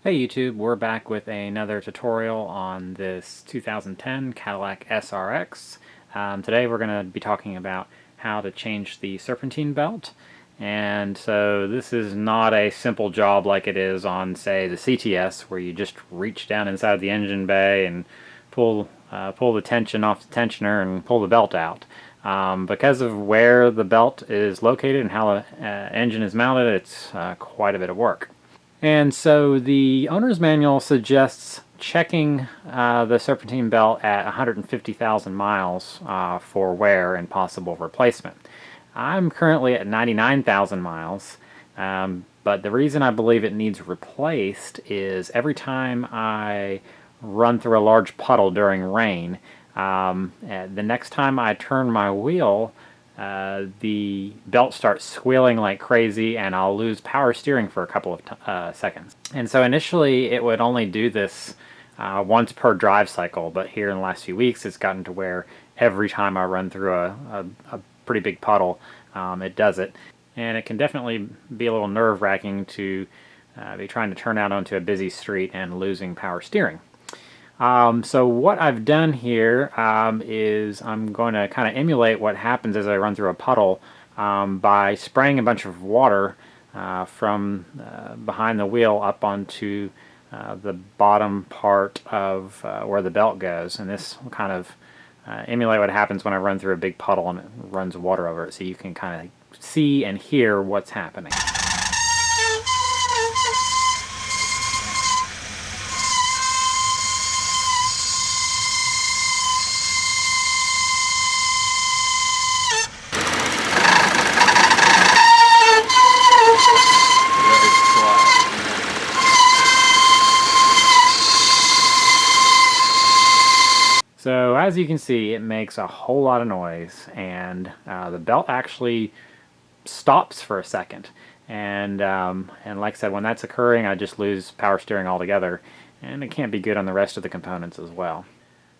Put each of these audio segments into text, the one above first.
Hey YouTube, we're back with another tutorial on this 2010 Cadillac SRX. Today we're going to be talking about how to change the serpentine belt. And so this is not a simple job like it is on, say, the CTS, where you just reach down inside the engine bay and pull the tension off the tensioner and pull the belt out. Because of where the belt is located and how the engine is mounted, it's quite a bit of work. And so the owner's manual suggests checking the serpentine belt at 150,000 miles for wear and possible replacement. I'm currently at 99,000 miles, but the reason I believe it needs replaced is every time I run through a large puddle during rain, the next time I turn my wheel, the belt starts squealing like crazy and I'll lose power steering for a couple of seconds. And so initially it would only do this once per drive cycle, but here in the last few weeks it's gotten to where every time I run through a pretty big puddle, it does it. And it can definitely be a little nerve-wracking to be trying to turn out onto a busy street and losing power steering. So what I've done here is I'm going to kind of emulate what happens as I run through a puddle by spraying a bunch of water from behind the wheel up onto the bottom part of where the belt goes. And this will kind of emulate what happens when I run through a big puddle and it runs water over it, so you can kind of see and hear what's happening. So as you can see, it makes a whole lot of noise, and the belt actually stops for a second. And like I said, when that's occurring, I just lose power steering altogether, and it can't be good on the rest of the components as well.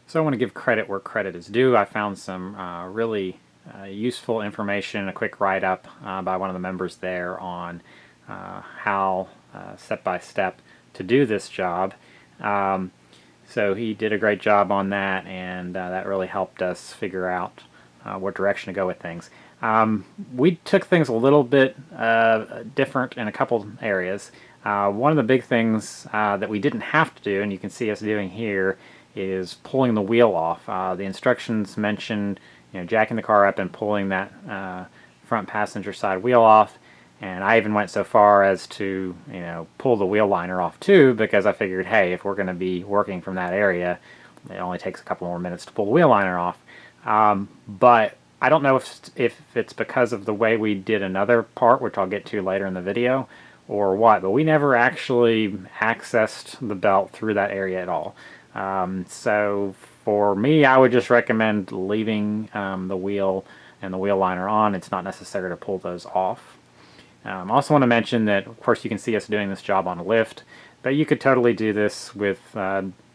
So I want to give credit where credit is due. I found some really useful information, a quick write-up by one of the members there on how step-by-step to do this job. So he did a great job on that, and that really helped us figure out what direction to go with things. We took things a little bit different in a couple areas. One of the big things that we didn't have to do, and you can see us doing here, is pulling the wheel off. The instructions mentioned, jacking the car up and pulling that front passenger side wheel off. And I even went so far as to, pull the wheel liner off too, because I figured, hey, if we're going to be working from that area, it only takes a couple more minutes to pull the wheel liner off. But I don't know if it's because of the way we did another part, which I'll get to later in the video, or what, but we never actually accessed the belt through that area at all. So for me, I would just recommend leaving the wheel and the wheel liner on. It's not necessary to pull those off. I also want to mention that, of course, you can see us doing this job on a lift, but you could totally do this with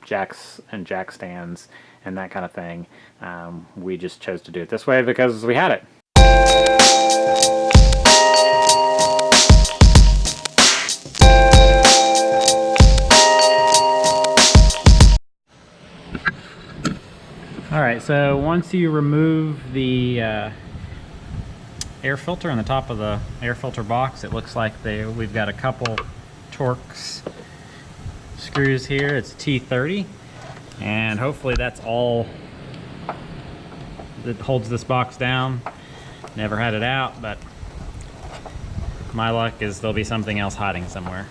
jacks and jack stands and that kind of thing. We just chose to do it this way because we had it. Alright, so once you remove the air filter on the top of the air filter box, it looks like we've got a couple Torx screws here. It's T30, and hopefully that's all that holds this box down. Never had it out, but my luck is there'll be something else hiding somewhere.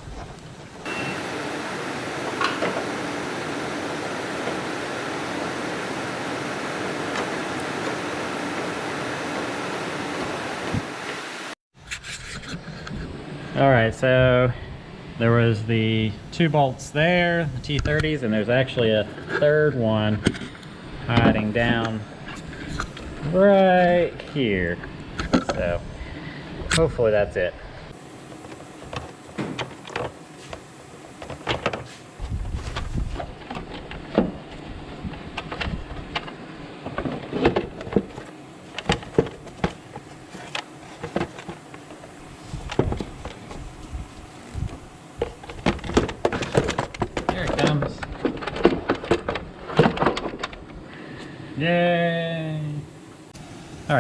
Alright, so there was the two bolts there, the T30s, and there's actually a third one hiding down right here. So hopefully that's it.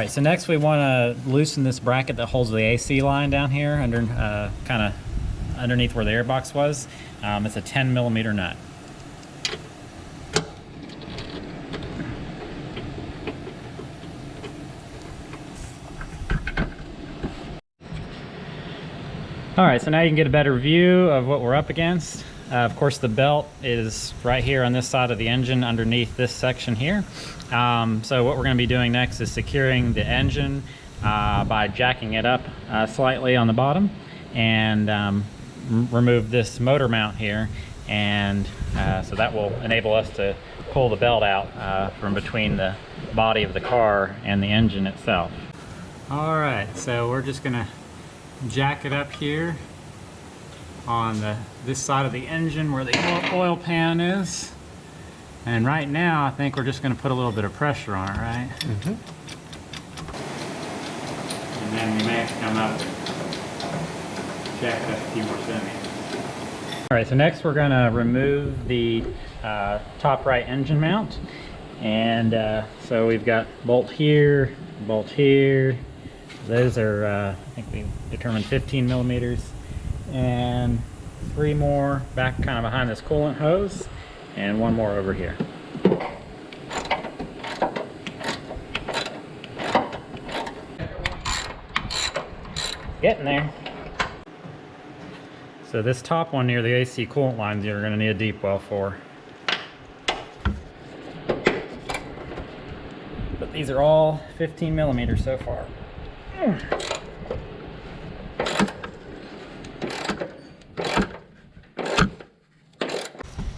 Alright, so next we want to loosen this bracket that holds the AC line down here under kind of underneath where the airbox was. It's a 10mm nut. Alright, so now you can get a better view of what we're up against. Of course, the belt is right here on this side of the engine underneath this section here. So what we're going to be doing next is securing the engine by jacking it up slightly on the bottom, and remove this motor mount here, and so that will enable us to pull the belt out from between the body of the car and the engine itself. Alright, so we're just going to jack it up here on this side of the engine where the oil pan is. And right now I think we're just going to put a little bit of pressure on it, right? Mm-hmm. And then we may have to come up and jack it up a few more centimeters. Alright, so next we're going to remove the top right engine mount. And so we've got bolt here, bolt here. Those are, I think we determined 15mm, and 3 more back kind of behind this coolant hose, and 1 more over here. Getting there. So this top one near the AC coolant lines you're going to need a deep well for. But these are all 15mm so far.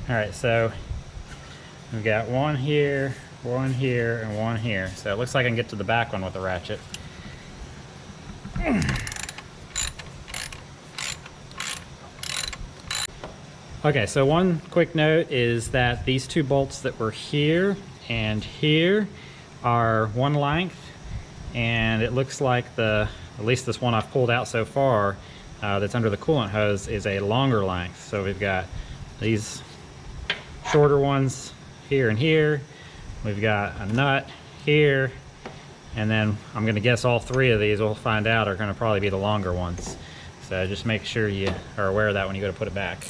Alright, so we've got 1 here, 1 here, and 1 here. So it looks like I can get to the back one with the ratchet. Okay, so one quick note is that these 2 bolts that were here and here are 1 length. And it looks like at least this one I've pulled out so far that's under the coolant hose is a longer length. So we've got these shorter ones here and here. We've got a nut here, and then I'm going to guess all 3 of these, we'll find out, are going to probably be the longer ones. So just make sure you are aware of that when you go to put it back.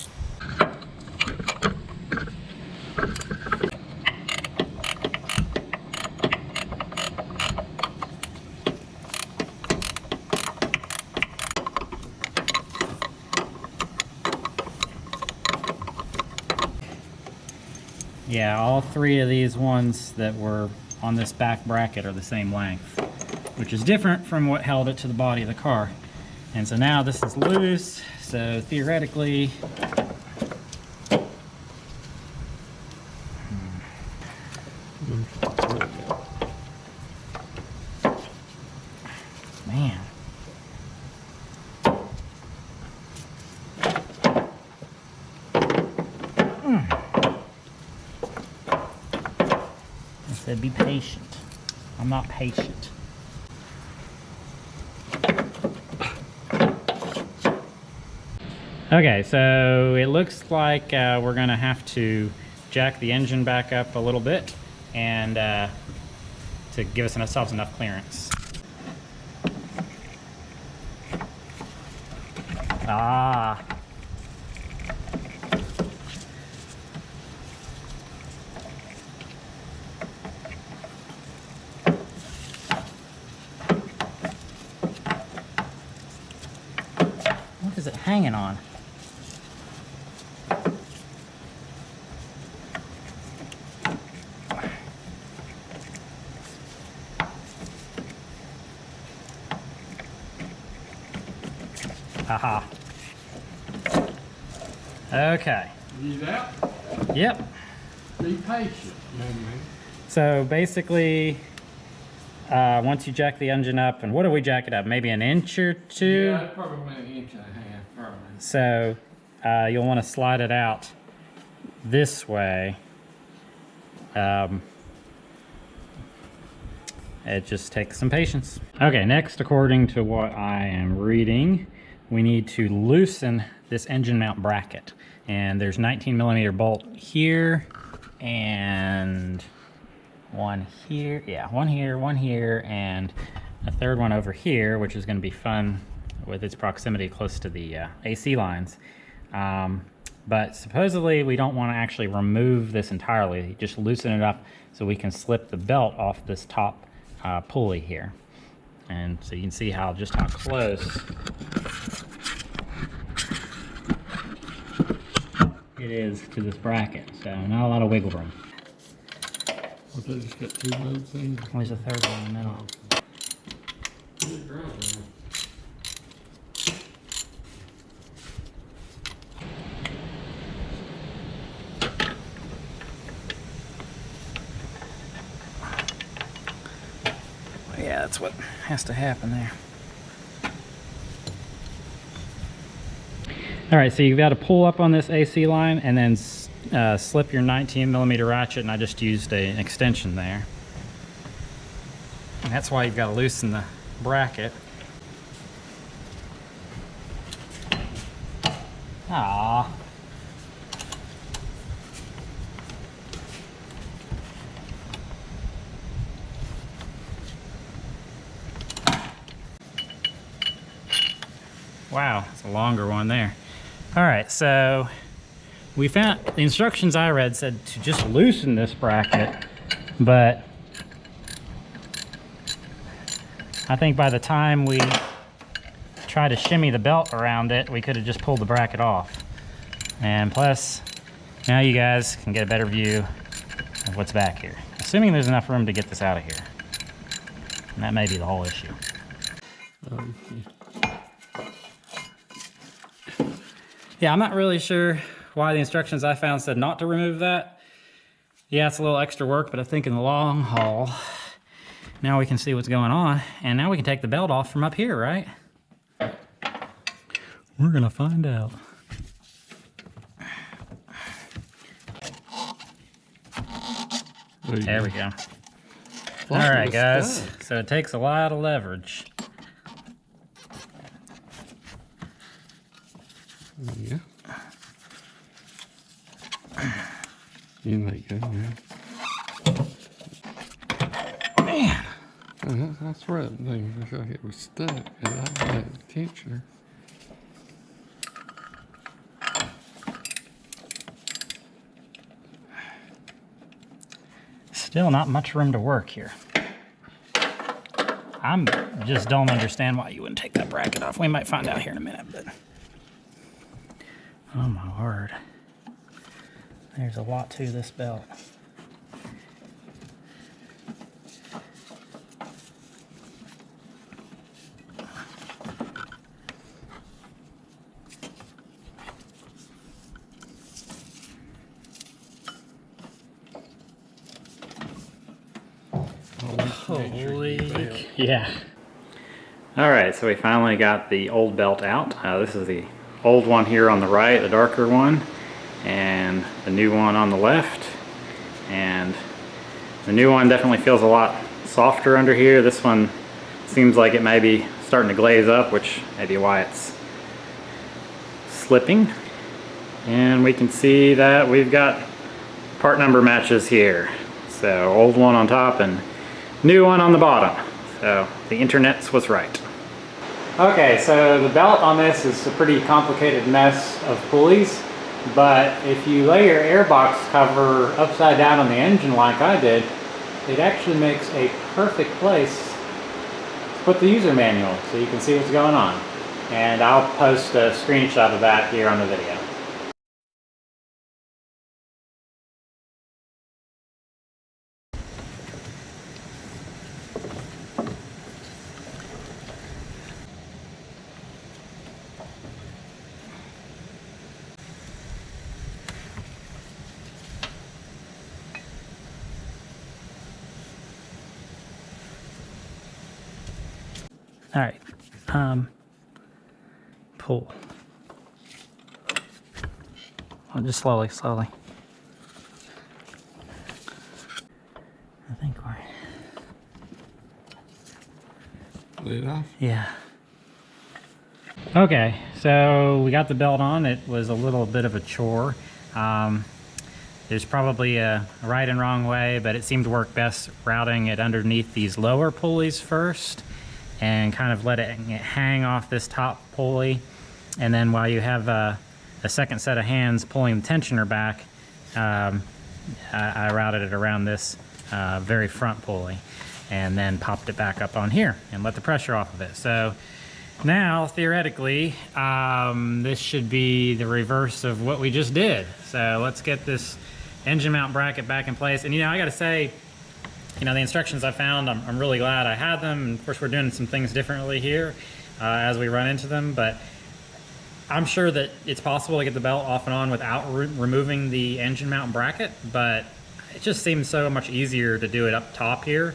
Yeah, all 3 of these ones that were on this back bracket are the same length, which is different from what held it to the body of the car. And so now this is loose, so theoretically, man. I said be patient. I'm not patient. Okay, so it looks like we're gonna have to jack the engine back up a little bit and to give us ourselves enough clearance. Ah. What is it hanging on? Haha. Okay. You out? Yep. Be patient. So basically, once you jack the engine up, and what do we jack it up? Maybe an inch or 2? Yeah, probably an inch and a half, probably. So you'll want to slide it out this way. It just takes some patience. Okay, next, according to what I am reading, we need to loosen this engine mount bracket. And there's 19mm bolt here and one here, yeah, one here, and a third one over here, which is going to be fun with its proximity close to the AC lines. But supposedly we don't want to actually remove this entirely, just loosen it up so we can slip the belt off this top pulley here. And so you can see just how close it is to this bracket. So not a lot of wiggle room. Well, they just got two bolts in. There's a third one in the middle. Yeah, that's what has to happen there. All right, so you've got to pull up on this AC line and then slip your 19mm ratchet, and I just used an extension there. And that's why you've got to loosen the bracket. Ah. Wow, it's a longer one there. All right, so we found the instructions I read said to just loosen this bracket, but I think by the time we try to shimmy the belt around it, we could have just pulled the bracket off. And plus, now you guys can get a better view of what's back here, assuming there's enough room to get this out of here. And that may be the whole issue. Yeah, I'm not really sure why the instructions I found said not to remove that. Yeah, it's a little extra work, but I think in the long haul, now we can see what's going on, and now we can take the belt off from up here, right? We're gonna find out. There we go. All right, guys, so it takes a lot of leverage. Yeah. You let go now. Man. Oh, that's right. It was stuck. And I had a tensioner. Still not much room to work here. I just don't understand why you wouldn't take that bracket off. We might find out here in a minute, but oh my word. There's a lot to this belt. Holy, yeah. All right, so we finally got the old belt out. This is the old one here on the right, the darker one, and the new one on the left. And the new one definitely feels a lot softer under here. This one seems like it may be starting to glaze up, which may be why it's slipping. And we can see that we've got part number matches here. So old one on top and new one on the bottom. So the internets was right. Okay, so the belt on this is a pretty complicated mess of pulleys, but if you lay your airbox cover upside down on the engine like I did, it actually makes a perfect place to put the user manual so you can see what's going on. And I'll post a screenshot of that here on the video. All right, pull. Oh, just slowly, slowly. I think we're... Lid off? Yeah. Okay, so we got the belt on. It was a little bit of a chore. There's probably a right and wrong way, but it seemed to work best routing it underneath these lower pulleys first and kind of let it hang off this top pulley. And then while you have a second set of hands pulling the tensioner back, I routed it around this very front pulley and then popped it back up on here and let the pressure off of it. So now, theoretically, this should be the reverse of what we just did. So let's get this engine mount bracket back in place. And I gotta say, the instructions I found, I'm really glad I had them. And of course, we're doing some things differently here as we run into them, but I'm sure that it's possible to get the belt off and on without removing the engine mount bracket, but it just seems so much easier to do it up top here.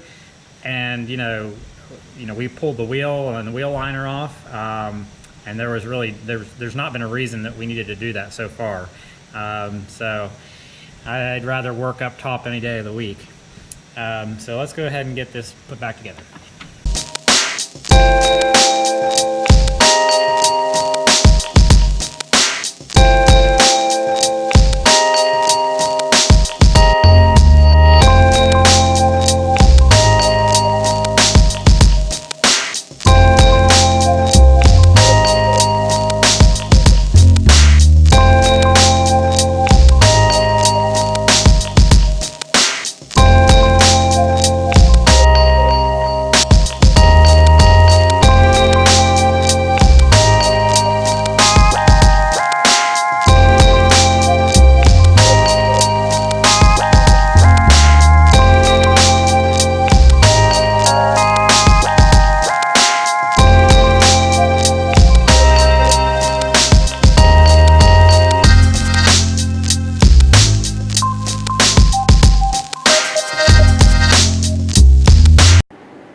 And we pulled the wheel and the wheel liner off, and there was really there's not been a reason that we needed to do that so far. So I'd rather work up top any day of the week. So let's go ahead and get this put back together.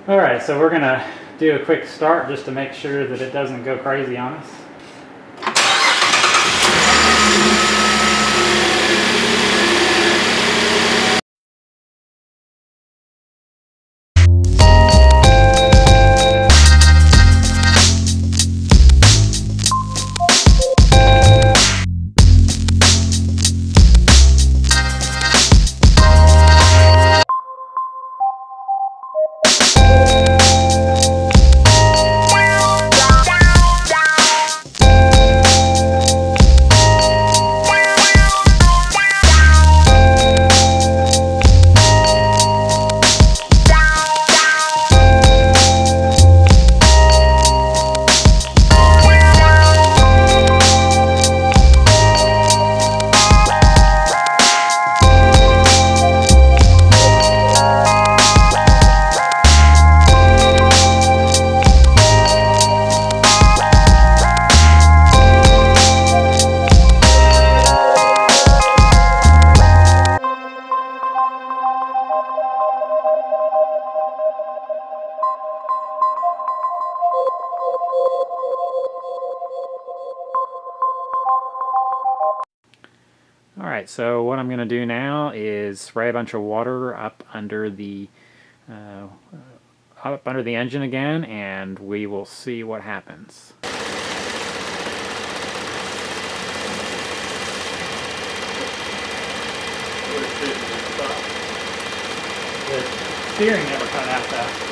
Alright, so we're going to do a quick start just to make sure that it doesn't go crazy on us. Alright, so what I'm going to do now is spray a bunch of water up under the engine again, and we will see what happens. The steering never cut out that.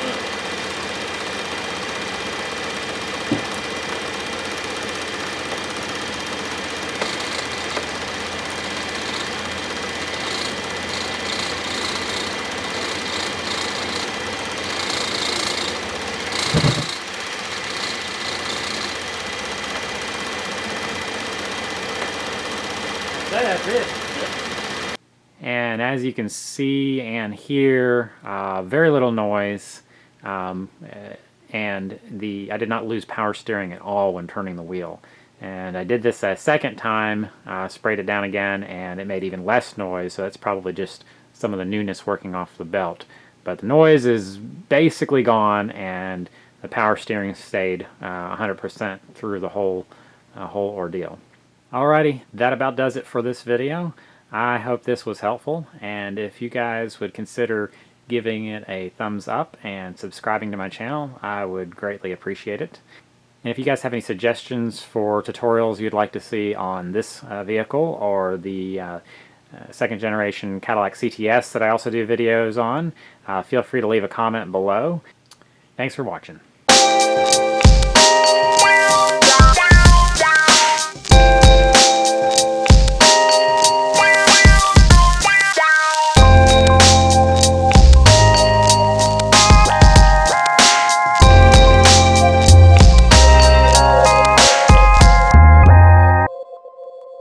That's it. And as you can see and hear, very little noise, and I did not lose power steering at all when turning the wheel. And I did this a second time, sprayed it down again, and it made even less noise, so that's probably just some of the newness working off the belt. But the noise is basically gone, and the power steering stayed 100% through the whole ordeal. Alrighty, that about does it for this video. I hope this was helpful, and if you guys would consider giving it a thumbs up and subscribing to my channel, I would greatly appreciate it. And if you guys have any suggestions for tutorials you'd like to see on this vehicle or the second generation Cadillac CTS that I also do videos on. Feel free to leave a comment below. Thanks for watching.